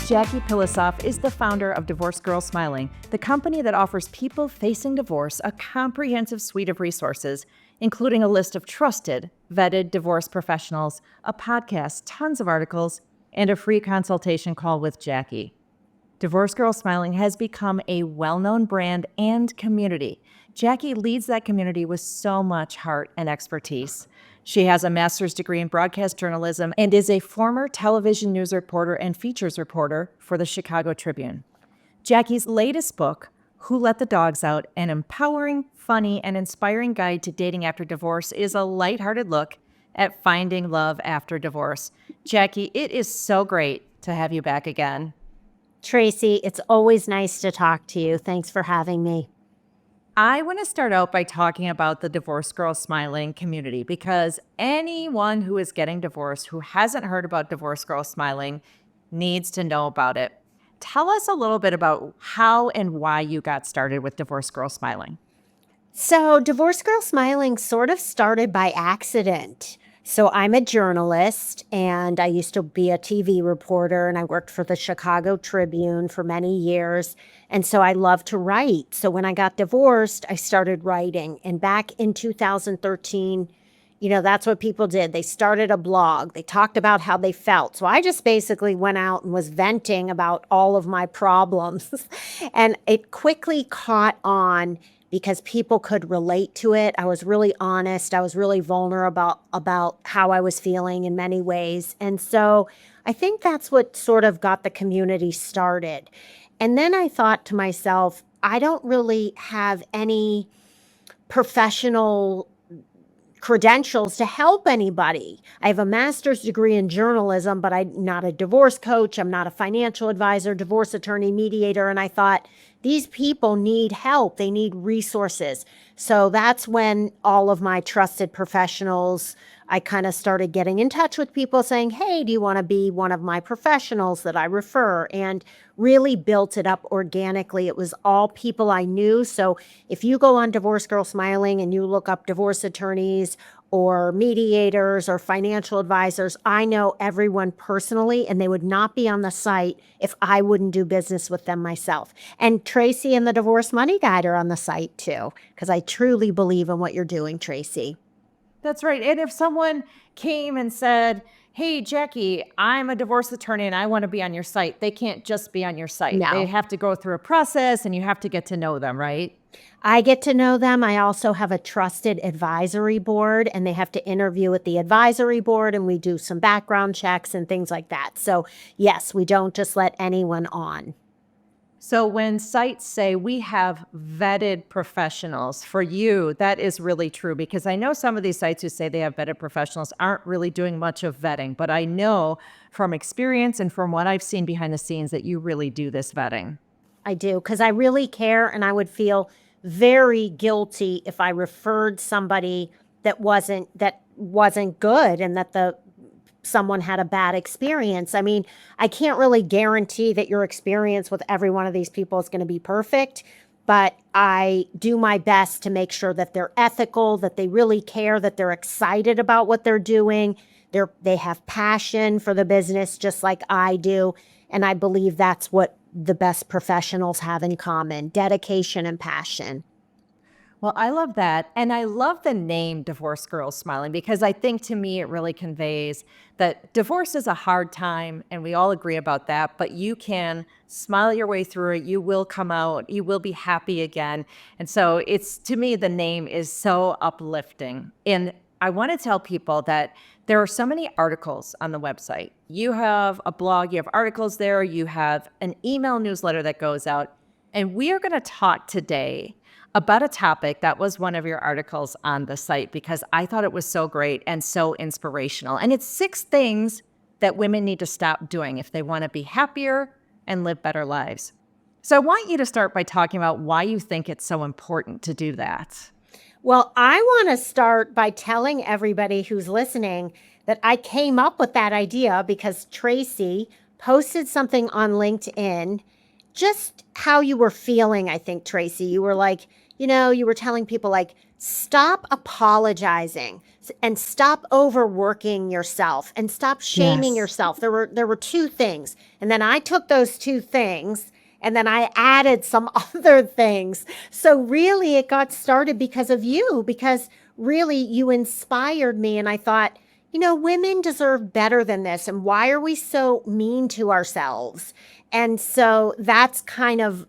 Jackie Pilossoph is the founder of Divorce Girl Smiling, the company that offers people facing divorce a comprehensive suite of resources, including a list of trusted, vetted divorce professionals, a podcast, tons of articles, and a free consultation call with Jackie. Divorce Girl Smiling has become a well-known brand and community. Jackie leads that community with so much heart and expertise. She has a master's degree in broadcast journalism and is a former television news reporter and features reporter for the Chicago Tribune. Jackie's latest book, Who Let the Dogs Out? An empowering, funny, and inspiring guide to dating after divorce, is a lighthearted look at finding love after divorce. Jackie, it is so great to have you back again. Tracy, it's always nice to talk to you. Thanks for having me. I want to start out by talking about the Divorce Girl Smiling community, because anyone who is getting divorced who hasn't heard about Divorce Girl Smiling needs to know about it. Tell us a little bit about how and why you got started with Divorce Girl Smiling. So Divorce Girl Smiling sort of started by accident. So I'm a journalist, and I used to be a TV reporter, and I worked for the Chicago Tribune for many years. And so I love to write. So when I got divorced, I started writing. And back in 2013, that's what people did. They started a blog. They talked about how they felt. So I just basically went out and was venting about all of my problems. And it quickly caught on because people could relate to it. I was really honest. I was really vulnerable about how I was feeling in many ways. And so I think that's what sort of got the community started. And then I thought to myself, I don't really have any professional credentials to help anybody. I have a master's degree in journalism, but I'm not a divorce coach. I'm not a financial advisor, divorce attorney, mediator. And I thought, these people need help. They need resources. So that's when all of my trusted professionals, I kind of started getting in touch with people saying, hey, do you want to be one of my professionals that I refer? And really built it up organically. It was all people I knew. So if you go on Divorce Girl Smiling and you look up divorce attorneys or mediators or financial advisors, I know everyone personally, and they would not be on the site if I wouldn't do business with them myself. And Tracy and the Divorce Money Guide are on the site too, because I truly believe in what you're doing, Tracy. That's right. And if someone came and said, hey, Jackie, I'm a divorce attorney and I want to be on your site, they can't just be on your site. No. They have to go through a process and you have to get to know them, right? I get to know them. I also have a trusted advisory board, and they have to interview with the advisory board, and we do some background checks and things like that. So yes, we don't just let anyone on. So when sites say we have vetted professionals, for you, that is really true, because I know some of these sites who say they have vetted professionals aren't really doing much of vetting, but I know from experience and from what I've seen behind the scenes that you really do this vetting. I do, because I really care, and I would feel very guilty if I referred somebody that wasn't good and that someone had a bad experience. I mean, I can't really guarantee that your experience with every one of these people is going to be perfect, but I do my best to make sure that they're ethical, that they really care, that they're excited about what they're doing. They have passion for the business just like I do. And I believe that's what the best professionals have in common: dedication and passion. Well, I love that. And I love the name Divorce Girl Smiling, because I think to me it really conveys that divorce is a hard time, and we all agree about that, but you can smile your way through it. You will come out. You will be happy again. And so to me, the name is so uplifting. And I want to tell people that there are so many articles on the website. You have a blog, you have articles there, you have an email newsletter that goes out. And we are going to talk today about a topic that was one of your articles on the site, because I thought it was so great and so inspirational. And it's 6 things that women need to stop doing if they want to be happier and live better lives. So I want you to start by talking about why you think it's so important to do that. Well, I want to start by telling everybody who's listening that I came up with that idea because Tracy posted something on LinkedIn, just how you were feeling, I think, Tracy. You were like, You were telling people like, stop apologizing and stop overworking yourself and stop shaming Yes. yourself. There were two things. And then I took those two things and then I added some other things. So really it got started because of you, because really you inspired me. And I thought, women deserve better than this. And why are we so mean to ourselves? And so that's kind of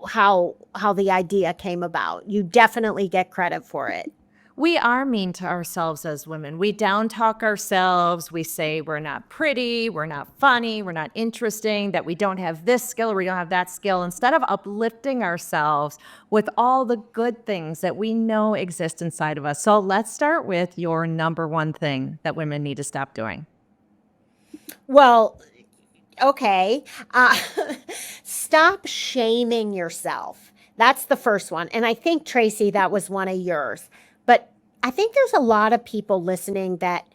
how the idea came about. You definitely get credit for it. We are mean to ourselves as women. We down talk ourselves. We say we're not pretty, we're not funny, we're not interesting, that we don't have this skill or we don't have that skill, instead of uplifting ourselves with all the good things that we know exist inside of us. So let's start with your number one thing that women need to stop doing. Well, okay. Uh, Stop shaming yourself. That's the first one. And I think, Tracy, that was one of yours. But I think there's a lot of people listening that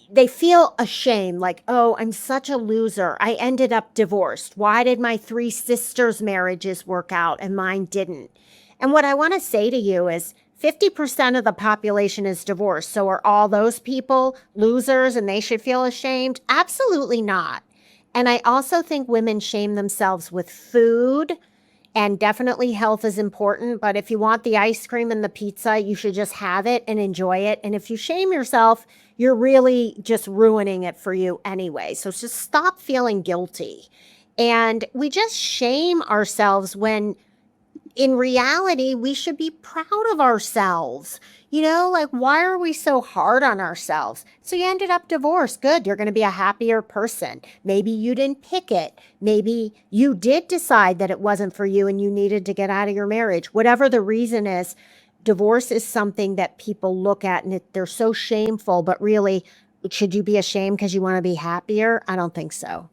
they feel ashamed, like, oh, I'm such a loser. I ended up divorced. Why did my three sisters' marriages work out and mine didn't? And what I want to say to you is 50% of the population is divorced. So are all those people losers and they should feel ashamed? Absolutely not. And I also think women shame themselves with food, and definitely health is important. But if you want the ice cream and the pizza, you should just have it and enjoy it. And if you shame yourself, you're really just ruining it for you anyway. So just stop feeling guilty. And we just shame ourselves when in reality, we should be proud of ourselves. Like, why are we so hard on ourselves? So you ended up divorced. Good. You're going to be a happier person. Maybe you didn't pick it. Maybe you did decide that it wasn't for you and you needed to get out of your marriage. Whatever the reason is, divorce is something that people look at and they're so shameful. But really, should you be ashamed because you want to be happier? I don't think so.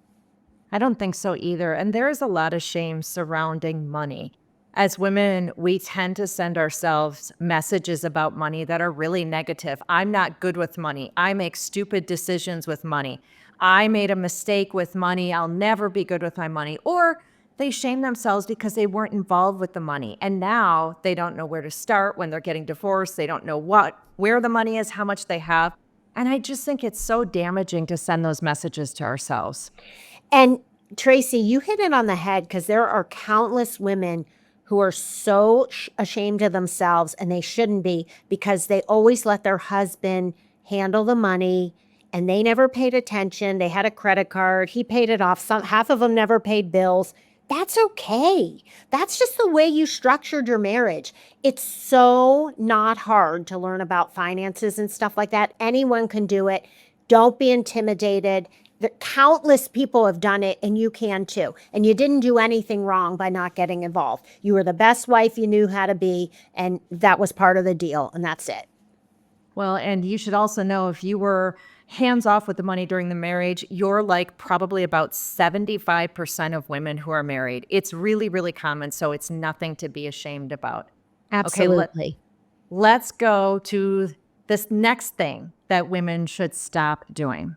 I don't think so either. And there is a lot of shame surrounding money. As women, we tend to send ourselves messages about money that are really negative. I'm not good with money. I make stupid decisions with money. I made a mistake with money. I'll never be good with my money. Or they shame themselves because they weren't involved with the money. And now they don't know where to start when they're getting divorced. They don't know where the money is, how much they have. And I just think it's so damaging to send those messages to ourselves. And Tracy, you hit it on the head because there are countless women who are so ashamed of themselves, and they shouldn't be, because they always let their husband handle the money and they never paid attention. They had a credit card. He paid it off. Half of them never paid bills. That's okay. That's just the way you structured your marriage. It's so not hard to learn about finances and stuff like that. Anyone can do it. Don't be intimidated. Countless people have done it, and you can too. And you didn't do anything wrong by not getting involved. You were the best wife you knew how to be, and that was part of the deal, and that's it. Well, and you should also know, if you were hands off with the money during the marriage, you're like probably about 75% of women who are married. It's really, really common. So it's nothing to be ashamed about. Okay, Absolutely. let's go to this next thing that women should stop doing.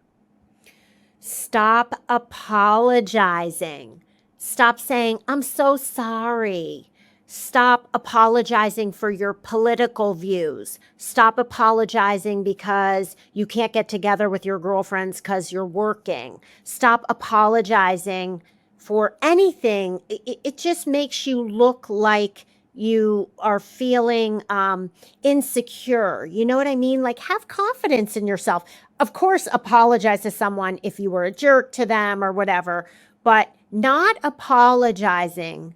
Stop apologizing. Stop saying, I'm so sorry. Stop apologizing for your political views. Stop apologizing because you can't get together with your girlfriends because you're working. Stop apologizing for anything. It just makes you look like you are feeling insecure. You know what I mean? Like, have confidence in yourself. Of course, apologize to someone if you were a jerk to them or whatever, but not apologizing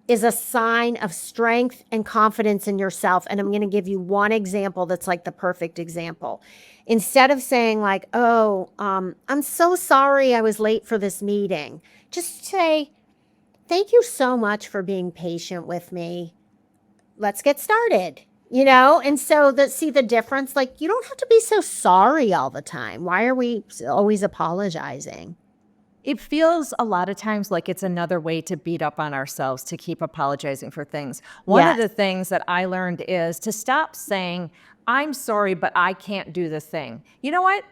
is a sign of strength and confidence in yourself. And I'm going to give you one example that's like the perfect example. Instead of saying like, oh, I'm so sorry I was late for this meeting, just say, thank you so much for being patient with me. Let's get started. And so see the difference? Like, you don't have to be so sorry all the time. Why are we always apologizing? It feels a lot of times like it's another way to beat up on ourselves, to keep apologizing for things. One of Yes. the things that I learned is to stop saying, I'm sorry, but I can't do the thing. You know what?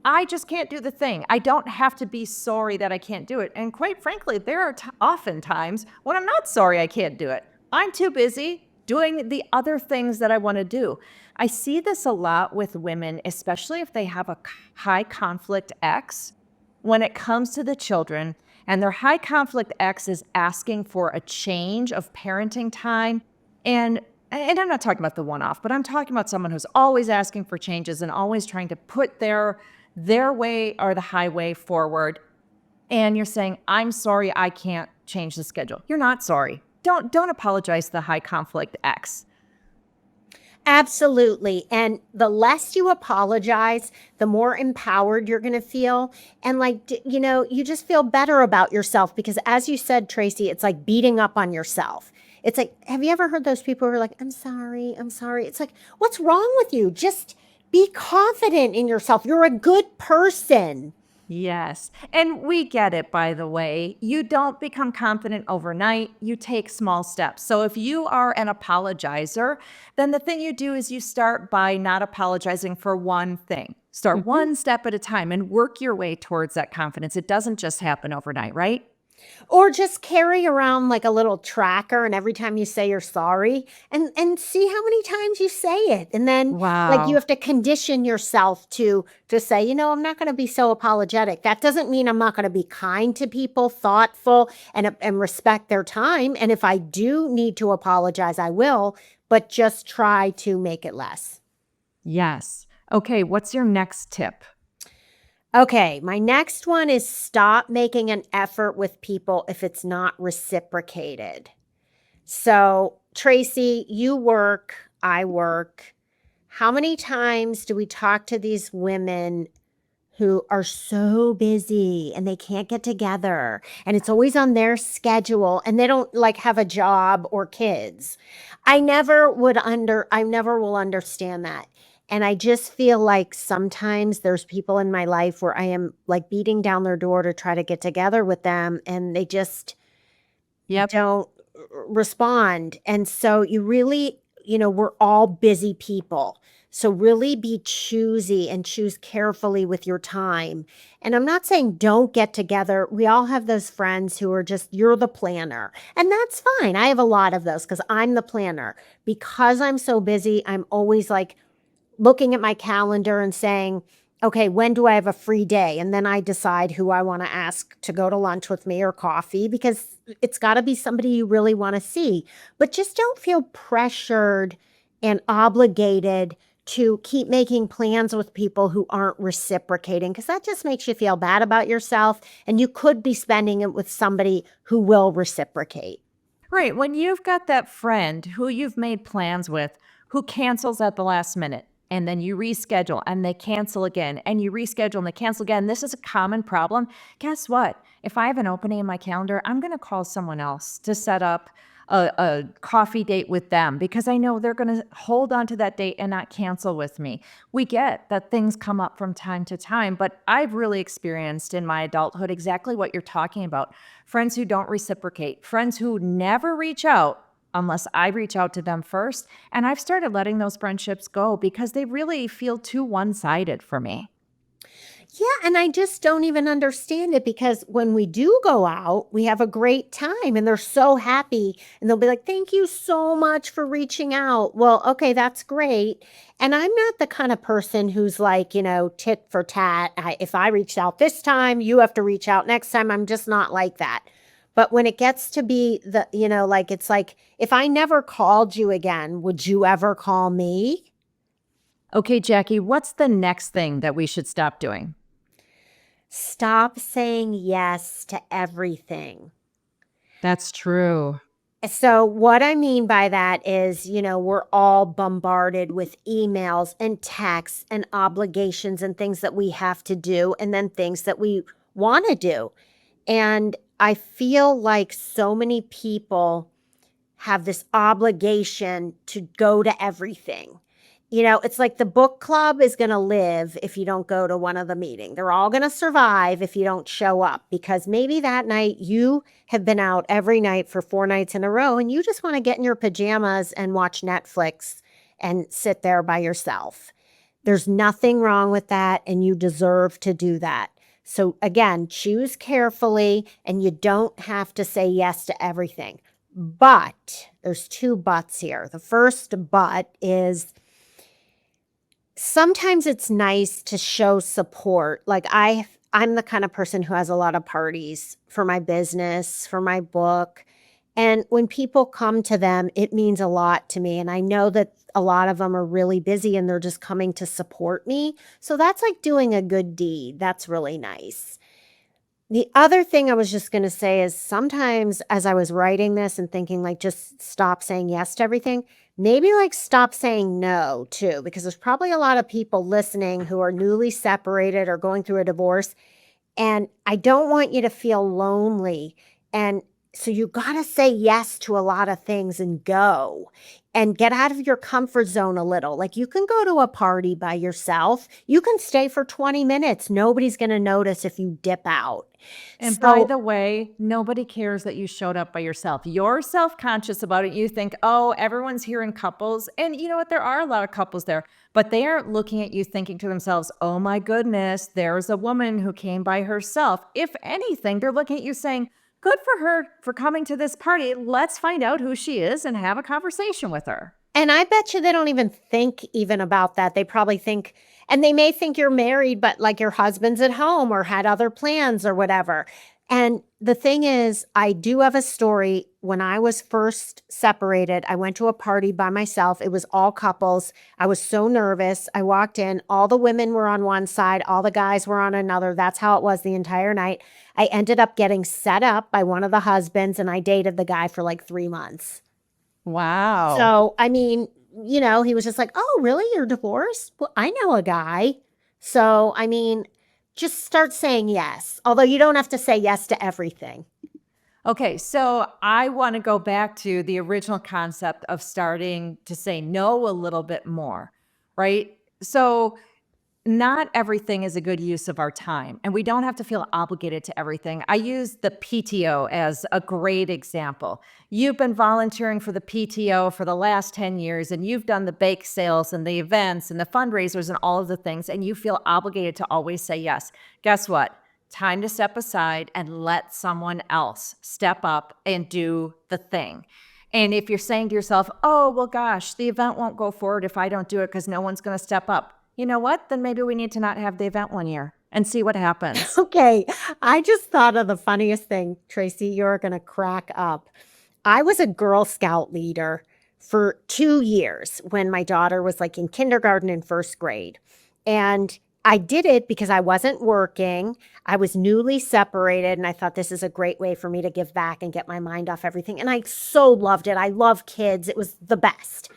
I just can't do the thing. I don't have to be sorry that I can't do it. And quite frankly, there are often times when I'm not sorry I can't do it. I'm too busy. doing the other things that I want to do. I see this a lot with women, especially if they have a high conflict ex when it comes to the children, and their high conflict ex is asking for a change of parenting time. And I'm not talking about the one off, but I'm talking about someone who's always asking for changes and always trying to put their way or the highway forward. And you're saying, I'm sorry, I can't change the schedule. You're not sorry. Don't apologize to the high conflict ex. Absolutely. And the less you apologize, the more empowered you're going to feel. And like, you just feel better about yourself because, as you said, Tracy, it's like beating up on yourself. It's like, have you ever heard those people who are like, I'm sorry, I'm sorry? It's like, what's wrong with you? Just be confident in yourself. You're a good person. Yes. And we get it, by the way. You don't become confident overnight. You take small steps. So if you are an apologizer, then the thing you do is you start by not apologizing for one thing. Start Mhm. one step at a time and work your way towards that confidence. It doesn't just happen overnight, right? Or just carry around like a little tracker and every time you say you're sorry and see how many times you say it. And then like you Wow. have to condition yourself to say, I'm not going to be so apologetic. That doesn't mean I'm not going to be kind to people, thoughtful and respect their time. And if I do need to apologize, I will, but just try to make it less. Yes. Okay. What's your next tip? Okay, my next one is stop making an effort with people if it's not reciprocated. So, Tracy, you work, I work. How many times do we talk to these women who are so busy and they can't get together and it's always on their schedule and they don't like have a job or kids? I never will understand that. And I just feel like sometimes there's people in my life where I am like beating down their door to try to get together with them and they just Yep. don't respond. And so you really, we're all busy people. So really be choosy and choose carefully with your time. And I'm not saying don't get together. We all have those friends who are just, you're the planner. And that's fine. I have a lot of those because I'm the planner. Because I'm so busy, I'm always like looking at my calendar and saying, okay, when do I have a free day? And then I decide who I want to ask to go to lunch with me or coffee because it's got to be somebody you really want to see. But just don't feel pressured and obligated to keep making plans with people who aren't reciprocating because that just makes you feel bad about yourself. And you could be spending it with somebody who will reciprocate. Right. When you've got that friend who you've made plans with who cancels at the last minute and then you reschedule and they cancel again and you reschedule and they cancel again, this is a common problem. Guess what? If I have an opening in my calendar, I'm going to call someone else to set up a coffee date with them because I know they're going to hold on to that date and not cancel with me. We get that things come up from time to time, but I've really experienced in my adulthood exactly what you're talking about. Friends who don't reciprocate, friends who never reach out unless I reach out to them first. And I've started letting those friendships go because they really feel too one sided for me. Yeah, and I just don't even understand it because when we do go out, we have a great time and they're so happy and they'll be like, "Thank you so much for reaching out." Well, okay, that's great. And I'm not the kind of person who's like, tit for tat. If I reached out this time, you have to reach out next time. I'm just not like that. But when it gets to be like it's like if I never called you again, would you ever call me? Okay, Jackie, what's the next thing that we should stop doing? Stop saying yes to everything. That's true. So, what I mean by that is, we're all bombarded with emails and texts and obligations and things that we have to do, and then things that we want to do. And I feel like so many people have this obligation to go to everything. It's like the book club is going to live if you don't go to one of the meetings. They're all going to survive if you don't show up because maybe that night you have been out every night for 4 nights in a row and you just want to get in your pajamas and watch Netflix and sit there by yourself. There's nothing wrong with that and you deserve to do that. So again, choose carefully and you don't have to say yes to everything. But there's two buts here. The first but is sometimes it's nice to show support. Like I'm the kind of person who has a lot of parties for my business, for my book. And when people come to them, it means a lot to me. And I know that a lot of them are really busy and they're just coming to support me. So that's like doing a good deed. That's really nice. The other thing I was just going to say is sometimes as I was writing this and thinking like just stop saying yes to everything, maybe like stop saying no too, because there's probably a lot of people listening who are newly separated or going through a divorce. And I don't want you to feel lonely. And so you got to say yes to a lot of things and go and get out of your comfort zone a little. Like you can go to a party by yourself. You can stay for 20 minutes. Nobody's going to notice if you dip out. And by So the way, nobody cares that you showed up by yourself. You're self-conscious about it. You think, oh, everyone's here in couples. And you know what? There are a lot of couples there, but they aren't looking at you thinking to themselves, oh my goodness, there's a woman who came by herself. If anything, they're looking at you saying, good for her for coming to this party. Let's find out who she is and have a conversation with her. and I bet you they don't even think even about that. They probably think, and they may think you're married, but like your husband's at home or had other plans or whatever. And the thing is, I do have a story. When I was first separated, I went to a party by myself. It was all couples. I was so nervous. I walked in, all the women were on one side, all the guys were on another. That's how it was the entire night. I ended up getting set up by one of the husbands, and I dated the guy for like 3 months. Wow. So, I mean, he was just like, "Oh, really? You're divorced? Well, I know a guy." So, I mean, just start saying yes. Although you don't have to say yes to everything. Okay, so I want to go back to the original concept of starting to say no a little bit more, right? So not everything is a good use of our time, and we don't have to feel obligated to everything. I use the PTO as a great example. You've been volunteering for the PTO for the last 10 years, and you've done the bake sales and the events and the fundraisers and all of the things, and you feel obligated to always say yes. Guess what? Time to step aside and let someone else step up and do the thing. And if you're saying to yourself, oh, well, gosh, the event won't go forward if I don't do it because no one's going to step up. You know what? Then maybe we need to not have the event one year and see what happens. Okay, I just thought of the funniest thing, Tracy. You're going to crack up. I was a Girl Scout leader for 2 years when my daughter was like in kindergarten and first grade. And I did it because I wasn't working. I was newly separated, and I thought this is a great way for me to give back and get my mind off everything. And I so loved it. I love kids. It was the best.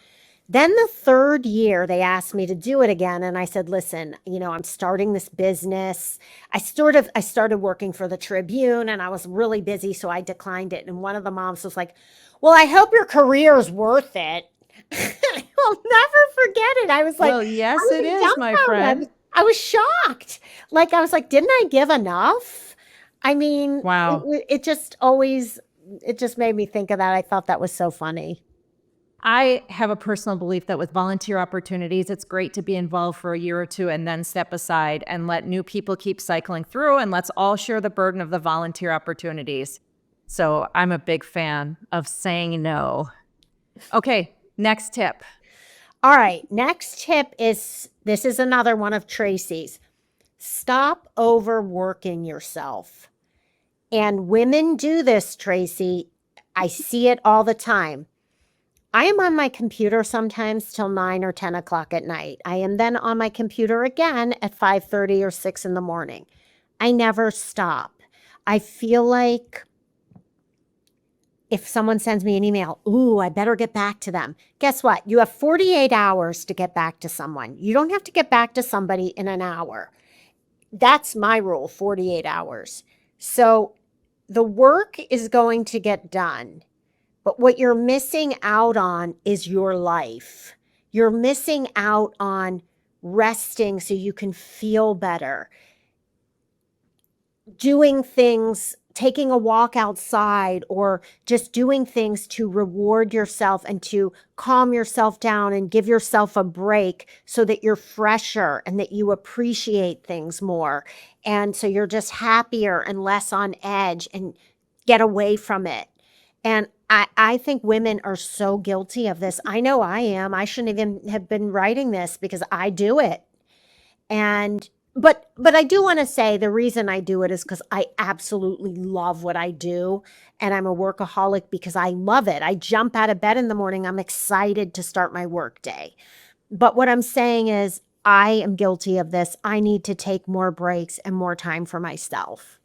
Then the third year, they asked me to do it again. And I said, listen, I'm starting this business. I started working for the Tribune, and I was really busy, so I declined it. And one of the moms was like, well, I hope your career is worth it. I'll never forget it. I was like, Well, yes, I it was is, my friend. I was shocked. Like, I was like, didn't I give enough? I mean, Wow. it just made me think of that. I thought that was so funny. I have a personal belief that with volunteer opportunities, it's great to be involved for a year or two and then step aside and let new people keep cycling through, and let's all share the burden of the volunteer opportunities. So I'm a big fan of saying no. Okay, next tip. All right. Next tip is this is another one of Tracy's. Stop overworking yourself. And women do this, Tracy. I see it all the time. I am on my computer sometimes till 9 or 10 o'clock at night. I am then on my computer again at 5:30 or 6 in the morning. I never stop. I feel like if someone sends me an email, ooh, I better get back to them. Guess what? You have 48 hours to get back to someone. You don't have to get back to somebody in an hour. That's my rule, 48 hours. So the work is going to get done. But what you're missing out on is your life. You're missing out on resting so you can feel better. Doing things, taking a walk outside, or just doing things to reward yourself and to calm yourself down and give yourself a break so that you're fresher and that you appreciate things more. And so you're just happier and less on edge and get away from it. And I think women are so guilty of this. I know I am. I shouldn't even have been writing this because I do it. And but I do want to say the reason I do it is because I absolutely love what I do. And I'm a workaholic because I love it. I jump out of bed in the morning. I'm excited to start my work day. But what I'm saying is I am guilty of this. I need to take more breaks and more time for myself.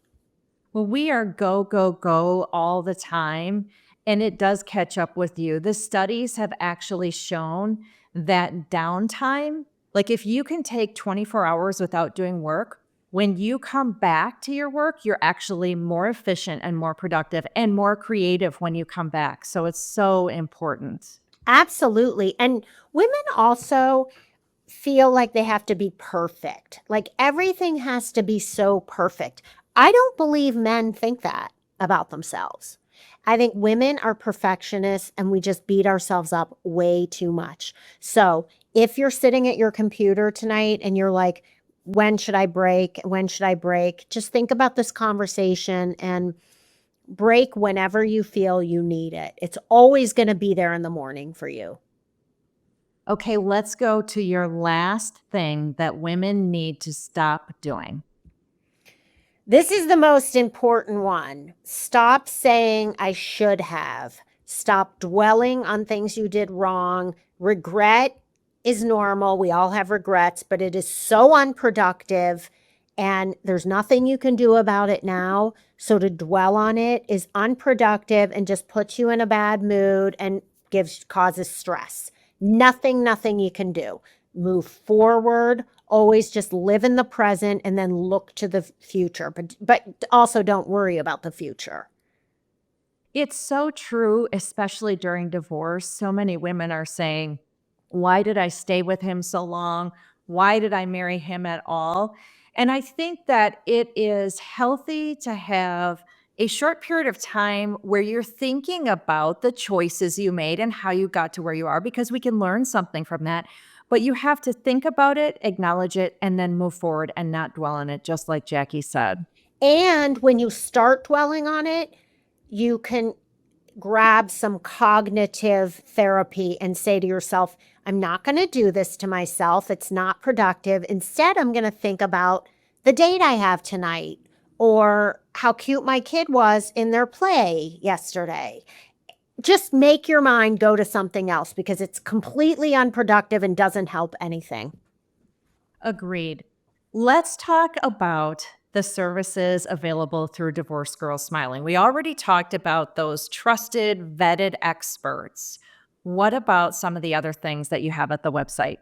Well, we are go, go, go all the time, and it does catch up with you. The studies have actually shown that downtime, like if you can take 24 hours without doing work, when you come back to your work, you're actually more efficient and more productive and more creative when you come back. So it's so important. Absolutely. And women also feel like they have to be perfect. Like everything has to be so perfect. I don't believe men think that about themselves. I think women are perfectionists and we just beat ourselves up way too much. So if you're sitting at your computer tonight and you're like, when should I break? When should I break? Just think about this conversation and break whenever you feel you need it. It's always going to be there in the morning for you. Okay, let's go to your last thing that women need to stop doing. This is the most important one. Stop saying I should have. Stop dwelling on things you did wrong. Regret is normal. We all have regrets, but it is so unproductive and there's nothing you can do about it now. So to dwell on it is unproductive and just puts you in a bad mood and causes stress. Nothing you can do. Move forward, always just live in the present and then look to the future, but also don't worry about the future. It's so true, especially during divorce. So many women are saying, why did I stay with him so long? Why did I marry him at all? And I think that it is healthy to have a short period of time where you're thinking about the choices you made and how you got to where you are, because we can learn something from that. But you have to think about it, acknowledge it, and then move forward and not dwell on it, just like Jackie said. And when you start dwelling on it, you can grab some cognitive therapy and say to yourself, I'm not going to do this to myself. It's not productive. Instead, I'm going to think about the date I have tonight or how cute my kid was in their play yesterday. Just make your mind go to something else because it's completely unproductive and doesn't help anything. Agreed. Let's talk about the services available through Divorce Girls Smiling. We already talked about those trusted, vetted experts. What about some of the other things that you have at the website?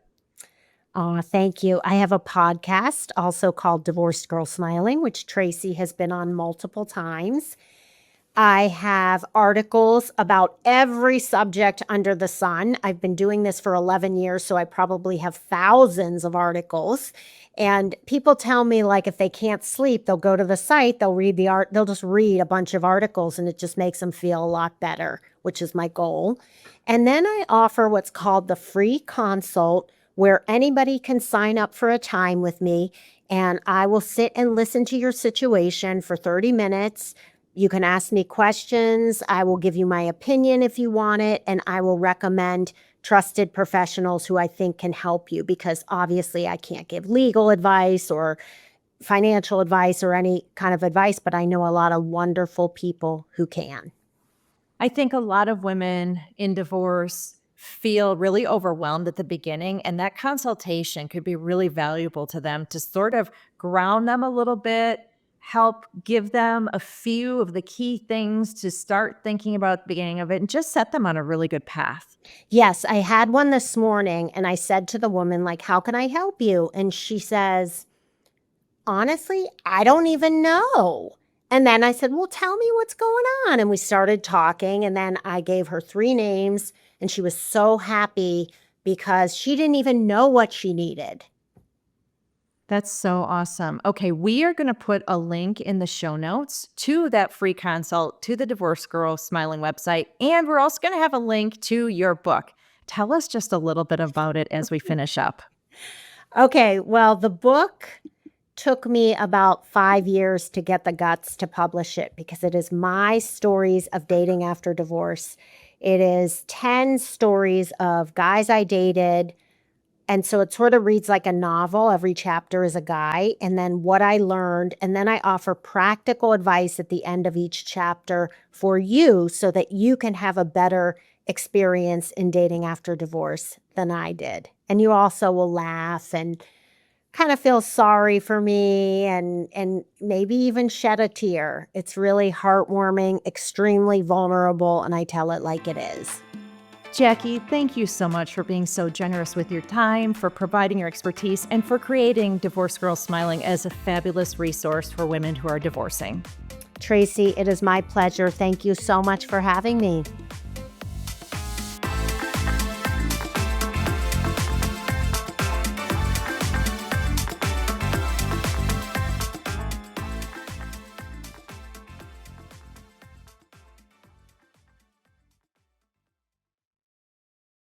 Oh, thank you. I have a podcast also called Divorced Girl Smiling, which Tracy has been on multiple times. I have articles about every subject under the sun. I've been doing this for 11 years, so I probably have thousands of articles. And people tell me like if they can't sleep, they'll go to the site, they'll just read a bunch of articles and it just makes them feel a lot better, which is my goal. And then I offer what's called the free consult where anybody can sign up for a time with me and I will sit and listen to your situation for 30 minutes. You can ask me questions. I will give you my opinion if you want it, and I will recommend trusted professionals who I think can help you because obviously I can't give legal advice or financial advice or any kind of advice, but I know a lot of wonderful people who can. I think a lot of women in divorce feel really overwhelmed at the beginning, and that consultation could be really valuable to them to sort of ground them a little bit, help give them a few of the key things to start thinking about at the beginning of it, and just set them on a really good path. Yes, I had one this morning and I said to the woman, like, how can I help you? And she says, honestly, I don't even know. And then I said, well, tell me what's going on. And we started talking. And then I gave her 3 names. And she was so happy because she didn't even know what she needed. That's so awesome. Okay, we are going to put a link in the show notes to that free consult, to the Divorce Girl Smiling website, and we're also going to have a link to your book. Tell us just a little bit about it as we finish up. Okay, well, the book took me about 5 years to get the guts to publish it because it is my stories of dating after divorce. It is 10 stories of guys I dated, and so it sort of reads like a novel. Every chapter is a guy, and then what I learned, and then I offer practical advice at the end of each chapter for you so that you can have a better experience in dating after divorce than I did. And you also will laugh and kind of feel sorry for me and maybe even shed a tear. It's really heartwarming, extremely vulnerable, and I tell it like it is. Jackie, thank you so much for being so generous with your time, for providing your expertise, and for creating Divorce Girls Smiling as a fabulous resource for women who are divorcing. Tracy, it is my pleasure. Thank you so much for having me.